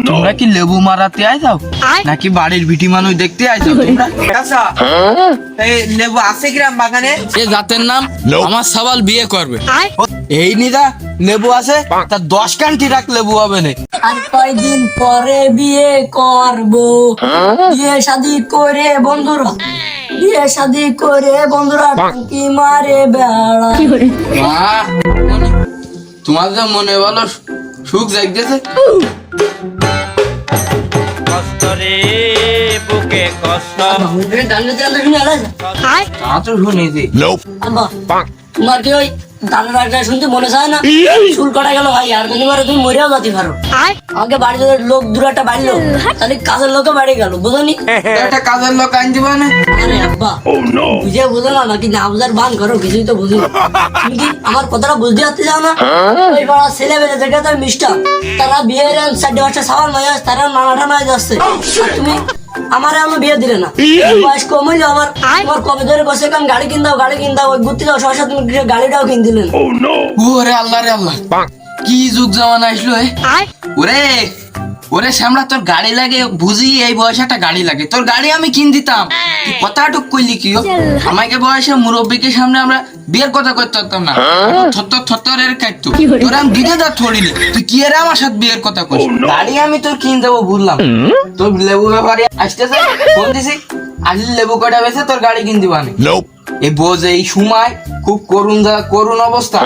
তোমরা কি লেবু মারাতে আইছাও নাকি বাড়ির বিটি মানুষ দেখতে আইছাও তোমরা? আচ্ছা এই লেবু আছে গ্রাম বাগানে? এ জাতের নাম আমার সওয়াল বিয়ে করবে। এই নিদা লেবু আছে তা 10 কান্টি রাখ লেবু হবে না। আর কয়দিন পরে বিয়ে করবো, বিয়ে শাদি করে বন্ধুরা, বিয়ে শাদি করে বন্ধুরা টাঙ্কি মারে বেড়া। বাহ, তোমার যা মনে বলো সুখ জাগতেছে। কষ্ট রে বুকে কষ্ট তা তো শুনেছি। তোমার কি ওই দানের একটা শুনতে মনে চায় না? চুল কাটা গেল ভাই, আর কোনোবার তুমি মরেও যেতে পারো। আমাকে বাড়ি যদি লোক দূর একটা বাড়লো, তাহলে কাজের লোকও বাড়ি গেল, বুঝনি? একটা কাজের লোক আইন দিবা না? আরে আব্বা বুঝে বুঝো না, নাকি না বুঝার বান করো, কিছুই তো বুঝি না। তুমি কি আমার কথাটা বুঝতে পারতে যাও না? ওই বড় ছেলে বেলে যেটা তার মিষ্টা, তারা বিয়ের 4-5টা সাবান নয়, তারা নানাটা নয় যাচ্ছে, আর তুমি আমারে আমি বিয়ে দিলে না। বয়স কম হইলো আমার, আমার কবে ধরে বসে কাম গাড়ি কিন দাও, গাড়ি কিন দাও, ওই ঘুরতে যাও সবার সাথে, তুমি গাড়িটাও কিন দিলেন। ওরে আল্লাহ রে আল্লাহ, কি যুগ জামানা আসলো এ। ওরে ওরে শ্যামলা, তোর গাড়ি লাগে বুঝি, এই বয়সে একটা গাড়ি লাগে, তোর গাড়ি আমি কিন দিতাম। তুই কথাটুক কইলি কি ও? আমাকে বয়সে মুরব্বীকে সামনে আমরা বিয়ের কথা করতে পারতাম না, থর কাটতো। তোর আমি দিতে যা থরিনি, তুই কি এর আমার সাথে বিয়ের কথা কইস? গাড়ি আমি তোর কিন দেবো বুঝলাম, তোর লেবু ব্যাপারে আসতেছে, ফোন দিছি, আসলে লেবু কটা বেছে তোর গাড়ি কিন দিবা আমি। এই বোঝ এই সময় খুব করুণ অবস্থা,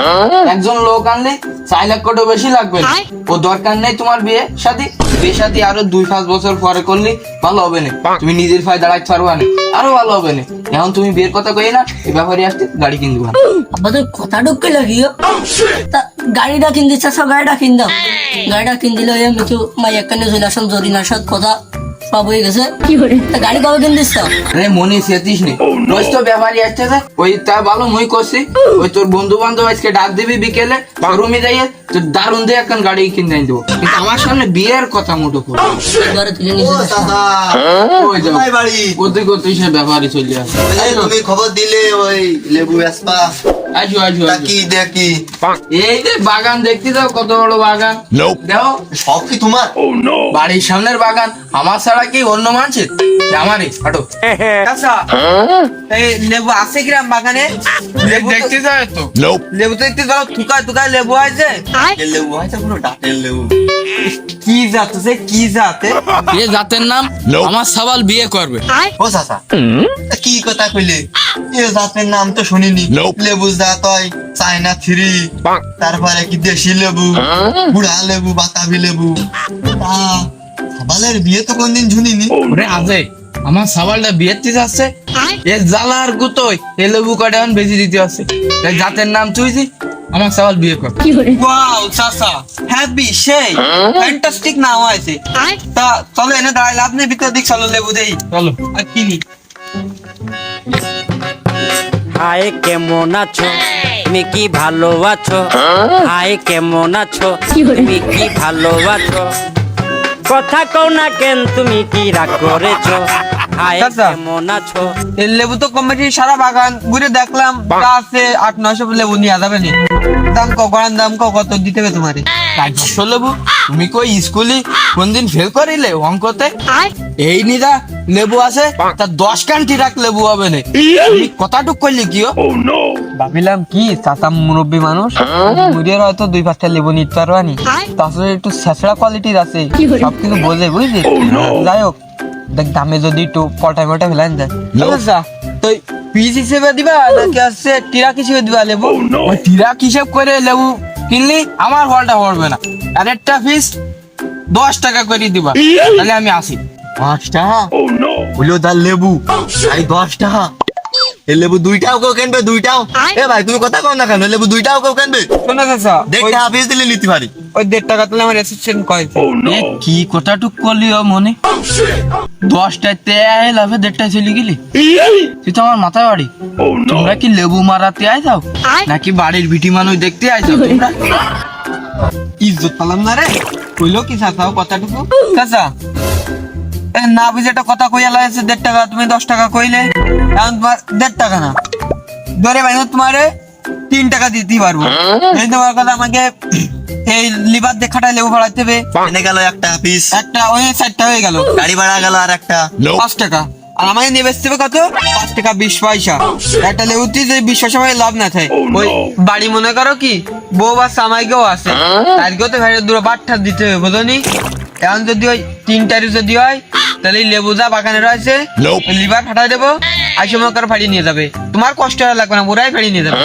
একজন লোক আনলে 4 লাখ কোটি বেশি লাগবে না। ও দরকার নেই তোমার বিয়ে শাদী আরো 2-5 বছর পরে করলে ভালো হবে না, তুমি নিজের পায়ে দাঁড়াইতে পারবা না, আরো ভালো হবে না। এখন তুমি বিয়ের কথা কই না, এই ব্যাপারে আসতে গাড়ি কিন দিবা। আব্বা তুই কথা ঢুকে লাগিও, তা গাড়িটা কিন দিচ্ছে, সব গাড়িটা কিন দাও। গাড়িটা কিন দিলে ওই কিছু মাই এখানে চলে আসলাম, জরিনার সাথে কথা সব হয়ে গেছে। তা গাড়ি কবে কিন দিচ্ছ? আরে মনে সেতিস নে, রোজ তো ব্যাপারই আসতেছে, ওই তা ভালো মই করছি, ওই তোর বন্ধু বান্ধব আজকে ডাক দিবি বিকেলে, শোরুমে যাইয়ে তোর দারুন দিয়ে এখন গাড়ি কিনে দেবো, কিন্তু আমার সামনে বিয়ের কথা মুঠো করবো। এবারে তুলে নিয়ে যাচ্ছ। ওই যাও বাড়ি কোথায় কোথায় সে ব্যাপারই চলে আসে। তুমি খবর দিলে ওই লেবু আসবা আসো আসো আসো। কি দেখি এই যে বাগান দেখতে দাও, কত বড় বাগান দেখো, সব কি তোমার? বাড়ির সামনের বাগান আমার ছাড়া কি অন্য মানুষের? আমারই হাঁটো। আচ্ছা এই লেবু আছে গ্রাম বাগানে? দেখতে যাও তো, লেবু তো দেখতে যাও, থুকায় থুকায় লেবু আছে, লেবু আছে পুরো ডাটের লেবু। কি জাত আছে, কি জাতে? এ জাতের নাম আমার সওয়াল বিয়ে করবে। ও চাচা কি কথা কইলে, এ জাতের নাম তো শুনিনি। লেবু জাত হয় চায়না 3, তারপরে কি দেশি লেবু, বুড়া লেবু, বাতাবি লেবু। সবালের বিয়ে তো কোনদিন শুনিনি। ওরে আজে আমার সওয়ালটা বিয়েতে যাচ্ছে, এ জ্বালার গুতোয় এ লেবু কাটে এখন বেশি দিতে আছে। এই জাতের নাম তুইছি আমার সওয়াল বিয়ে কর। ওয়াও চাচা, হ্যাপি সেই ফ্যান্টাস্টিক নাম আছে। তা চলো এনে দাঁড়াই লাভ নেই, ভিতর দিক চলো লেবু দেই চলো। আর কিনি। হায় কেমন আছো, তুমি কি ভালো আছো? হায় কেমন আছো, তুমি কি ভালো আছো? কথা কও না কেন, তুমি কি রাগ করেছো? হায় চাচা। কেমন আছো? এই লেবু তো কমিটি সারা বাগান ঘুরে দেখলাম, তা আছে 800-900 লেবু নিয়ে যাবে নি। দাম করার দাম কত দিতে হবে তোমারে? 400 লেবু? তুমি কই স্কুলে কোনদিন ফেল করিলে অঙ্কতে? এই নিদা লেবু আছে তা 10 কান্টি রাখ লেবু হবে না। তুমি কথাটুক কইলি কি ও? ভাবিলাম কি চাচা মুরব্বী মানুষ, মুড়িয়ে হয়তো 2-5টা লেবু নিতে পারবানি, তাছাড়া একটু ছেঁচড়া কোয়ালিটির আছে, সব কিছু বোঝে বুঝলি। যাই হোক দেখ, দামে যদি একটু পল্টাই মল্টাই ফেলান যায়। আচ্ছা তো পিস হিসেবে দিবা নাকি হচ্ছে টিরাক হিসেবে দিবা লেবু? ওই টিরাক হিসেব করে লেবু কিনলি আমার ফলটা পড়বে না, আর একটা পিস 10 টাকা করে দিবা, তাহলে আমি আসি। 5 টাকা হলো তার লেবু, এই 10 টাকা। এই লেবু 2টাও কেউ কিনবে? 2টাও? এ ভাই তুমি কথা কও না কেন, লেবু 2টাও কেউ কিনবে? শোনা চাচা, 1.5 টাকা পিস দিলে নিতে পারি। ওই 1.5 টাকা তাহলে আমার অ্যাসিস্ট্যান্ট কয়। এ কি কথাটুক করলি ও মনে? 10টাতে লাভে 1.5টায় চলে গেলি, তুই তো আমার মাথায় বাড়ি। তোমরা কি লেবু মারাতে আইছাও নাকি বাড়ির বিটি মানুষ দেখতে আইছাও তোমরা? ইজ্জত পালাম না রে, কইলো কি চাচাও কথাটুকু। চাচা এ না বুঝে একটা কথা কইয়া লাগছে 1.5 টাকা, তুমি 10 টাকা কইলে, এখন তোমার 1.5 টাকা না ধরে ভাই তোমারে 3 টাকা দিতেই পারবো। এই তোমার কথা আমাকে এই লিভার দেখাটায় লেবু ভাড়াইতে হবে। এনে গেল একটা পিস, একটা ওই 4টা হয়ে গেল, গাড়ি ভাড়া গেল আর একটা। 5 টাকা। আর আমাকে নিয়ে বেচতে হবে কত? 5 টাকা 20 পয়সা। একটা লেবুতে যদি 20 পয়সা হয় লাভ না থাকে। ওই বাড়ি মনে করো কি বউ বা সামাইকেও আছে, তাদেরকেও তো ভাই দূরে বাট্টা দিতে হবে, বুঝনি? এখন যদি ওই 3টারই যদি হয় তাহলে এই লেবু যা বাগানে রয়েছে লিভার ফাটাই দেবো, আইসে মনে করো ফাটিয়ে নিয়ে যাবে। তোমার কষ্ট আর লাগবে না, ওরাই ফাটিয়ে নিয়ে যাবে।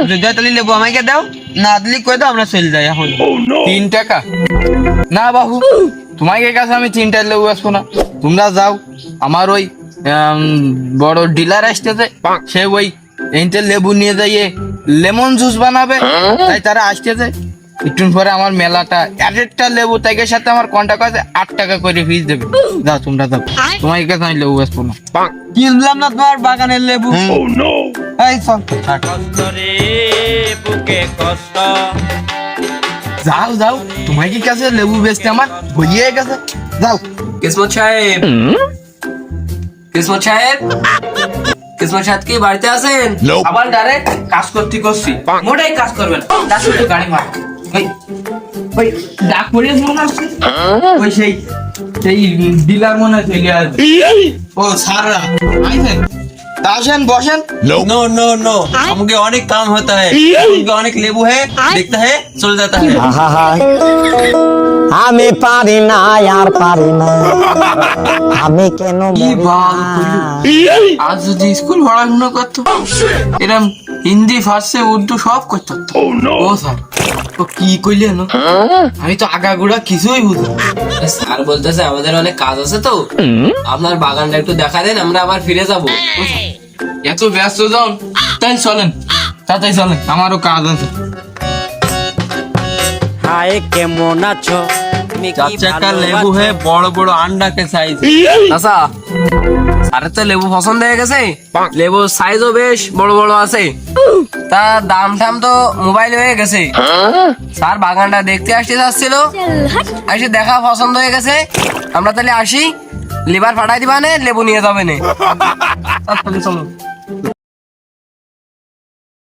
যদি হয় তাহলে লেবু আমাকে দাও, না দিলে কয়ে দাও, আমরা চলে যাই এখন। 3 টাকা না বাবু, তোমাকে কাছে আমি 3টা লেবু আসবো না। তোমরা যাও, আমার ওই বড় ডিলার আসতেছে, সে ওই এইটা লেবু নিয়ে যাইয়ে লেমন জুস বানাবে, তাই তারা আসতেছে। একটু পরে আমার মেলাটা, একটা লেবু তাইকের সাথে আমার কন্টাক্ট আছে, 8 টাকা করে ফিস দেবে। যাও তোমরা যাও, তোমাকে কাছে আমি লেবু আসবো না। কিনলাম না তোমার বাগানের লেবু। এই চল। কষ্ট রে বুকে কষ্ট, যাও যাও, তোমাকে কাছে লেবু বেচতে আমার ভুলিয়ে গেছে। যাও। কিসমত সাহেব, কিসমত সাহেব, কিসমত সাহেব কি বাড়িতে আছেন? আবার ডাইরেক্ট কাজ করছি, মোটাই কাজ করবেন, তার সাথে গাড়ি মার। ওই ওই ডাক পড়িয়ে মনে আসছে, ওই সেই ডিলার মনে হয় চলে আসবে। ও সাররা আইছেন, তা আসেন বসেন। नो नो नो, हमके अनेक काम होता है, उनके अनेक लेबू है, देखता है चल जाता है। আমি পারি না আর পারি না, আমি কেন কি মরি বাল না? আজ যদি স্কুল পড়াশোনা করতো, এরম হিন্দি ফার্সি উর্দু সব করতো। ও স্যার, তো কি কইলেন? আমি তো আগাগোড়া কিছুই বুঝি না। স্যার বলতেছে আমাদের অনেক কাজ আছে, তো আপনার বাগানটা একটু দেখা দেন, আমরা আবার ফিরে যাব। এত ব্যস্ত যান, তাই চলেন, তাই চলেন, আমারও কাজ আছে। হায় কেমন আছো তুমি কি 4 টাকা ভালো लेबू আছো? है, बड़ बड़ अंडा के साइज। আচ্ছা, স্যারের তো লেবু পছন্দ হয়ে গেছে, লেবুর সাইজও বেশ বড় বড় আছে, তা দাম টাম তো মোবাইল হয়ে গেছে। স্যার বাগানটা দেখতে আসতে যাচ্ছিল, এসে দেখা পছন্দ হয়ে গেছে, আমরা তাহলে আসি, লিভার ফাটাই দিবা নে, লেবু নিয়ে যাবে নে। তাহলে চলো।